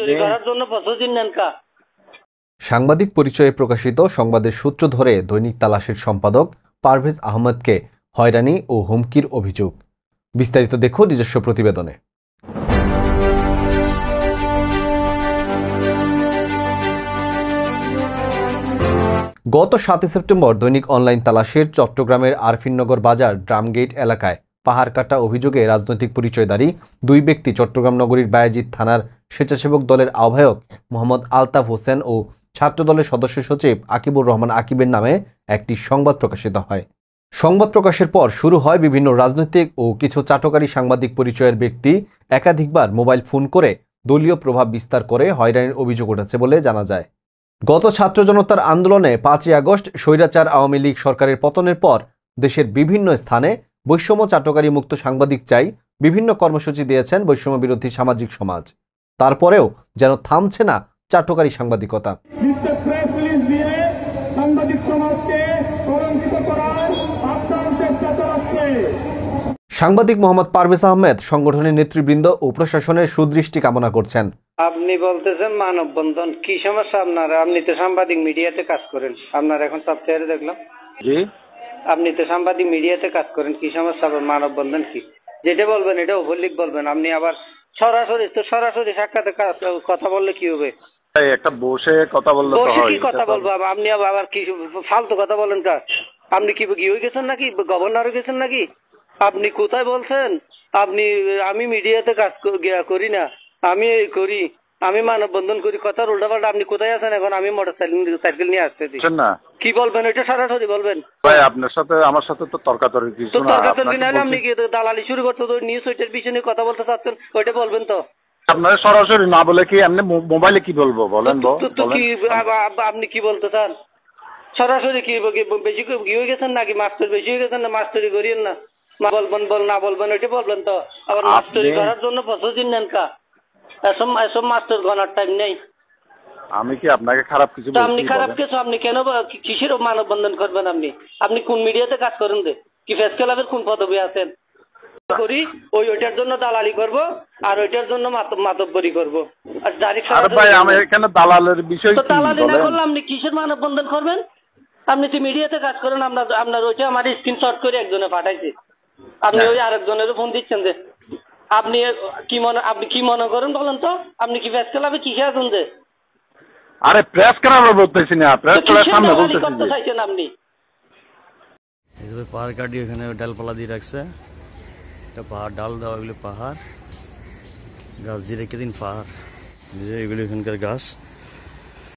মাস্টারি করার জন্য প্রস্তুতি নেন কা? সাংবাদিক পরিচয়ে প্রকাশিত সংবাদের সূত্র ধরে দৈনিক তালাশের সম্পাদক পারভেজ আহমেদকে হয়রানি ও হুমকির অভিযোগ। বিস্তারিত দেখুন নিজস্ব প্রতিবেদনে। গত 7 সেপ্টেম্বর দৈনিক অনলাইন তালাশের চট্টগ্রামের আরফিননগর বাজার ড্রামগেট এলাকায় পাহাড় কাটা অভিযোগে রাজনৈতিক পরিচয়ধারী দুই ব্যক্তি চট্টগ্রাম নগরীর বায়েজিদ থানার স্বেচ্ছাসেবক দলের আহ্বায়ক মোহাম্মদ আলতাফ হোসেন ও ছাত্র দলের সদস্য সচিব আকিবুর রহমান আকিবের নামে একটি সংবাদ প্রকাশিত হয়। সংবাদ প্রকাশের পর শুরু হয় বিভিন্ন রাজনৈতিক ও কিছু চাটকারী সাংবাদিক পরিচয়ের ব্যক্তি একাধিকবার মোবাইল ফোন করে দলীয় প্রভাব বিস্তার করে হয়রানির অভিযোগ উঠেছে বলে জানা যায়। গত ছাত্র জনতার আন্দোলনে 5ই আগস্ট স্বৈরাচার আওয়ামী লীগ সরকারের পতনের পর দেশের বিভিন্ন স্থানে বৈষম্য চাটকারী মুক্ত সাংবাদিক চাই বিভিন্ন কর্মসূচি দিয়েছেন বৈষম্য বিরোধী সামাজিক সমাজ। তারপরেও যেন থামছে না চাটকারী সাংবাদিকতা। সাংবাদিক মোহাম্মদ পারভেজ আহমেদ সংগঠনের নেতৃবৃন্দ ও প্রশাসনের সুদৃষ্টি কামনা করছেন। আপনি বলতেছেন মানববন্ধন, কি সমস্যা আপনার? আপনি তো সাংবাদিক মিডিয়াতে কাজ করেন, আপনার এখন সফটওয়্যারে দেখলাম। জি, আপনি তো সাংবাদিক মিডিয়াতে কাজ করেন, কি সমস্যা? মানববন্ধন কি? যেটা বলবেন এটা ওভারলিক বলবেন। আপনি আবার সরাসরি সাক্ষাতে কথা বললে কি হবে? একটা বসে কথা বললে তো হয়। কি কথা বলবো? আপনি আবার কি ফালতু কথা বলেন? কা আপনি কি হয়ে গেছেন নাকি? গভর্নর হয়ে গেছেন নাকি? আপনি কোথায় বলছেন? আমি মিডিয়াতে কাজ করি না, আমি করি, আমি মানববন্ধন করি, কথার উল্টাপাল্টা। আপনি কোথায় আছেন এখন? আমি মোটরসাইকেল নিয়ে আসতেছি না। কি বলবেন এটা সরাসরি বলবেন। ভাই আপনার সাথে আমার সাথে তো তর্কাতর্কি কিছু না। তর্কাতর্কি নাহলে আপনি কি দালালি শুরু করতে তো নিউজ ওইটার পিছনে কথা বলতে চাচ্ছেন, ওইটা বলবেন তো। আপনারা সরাসরি না বলে কি এমনি মোবাইলে কি বলবো বলেন? আপনি কি বলতে চান? সরাসরি কি বেশি কি হয়ে গেছেন নাকি? মাস্টার বেশি হয়ে গেছেন না? মাস্টারি করিয়েন না, না বলবেন ওইটা বলবেন তো। আবার মাস্টারি করার জন্য প্রস্তুতি নেন কা? এসব মাস্টার গনার টাইম নেই। আমি কি আপনাকে খারাপ কিছু বলছি? আপনি খারাপ কিছু, আপনি কেন কিসের মানববন্ধন করবেন? আপনি কোন মিডিয়াতে কাজ করেন? কি প্রেস ক্লাবের কোন পদবি আছেন? করি ওইটার জন্য দালালি করব আর ওইটার জন্য মাতব্বরি করব। আর ভাই আমি এখানে দালালের বিষয় কি? দালালি না করলে আপনি কিসের মানববন্ধন করবেন? আপনি তো মিডিয়াতে কাজ করেন। আপনার ওইটা আমার স্ক্রিনশট করে একজনে পাঠাইছে। আপনি ওই আরেকজনের ফোন দিচ্ছেন যে আপনি কি মনে করেন বলেন তো? আপনি কি প্রেস ক্লাবে কিসে আছেন? আরে প্রেস ক্লাবে বলতেছি না, প্রেস ক্লাবের সামনে বলতেছি। করতে চাইছেন আপনি? এগুলো পাহাড় কাটি এখানে ডালপালা দিয়ে রাখছে। এটা পাহাড় ডাল দেওয়া, এগুলো পাহাড় গাছ দিয়ে রেখে দিন পাহাড়, এগুলো এখানকার গাছ।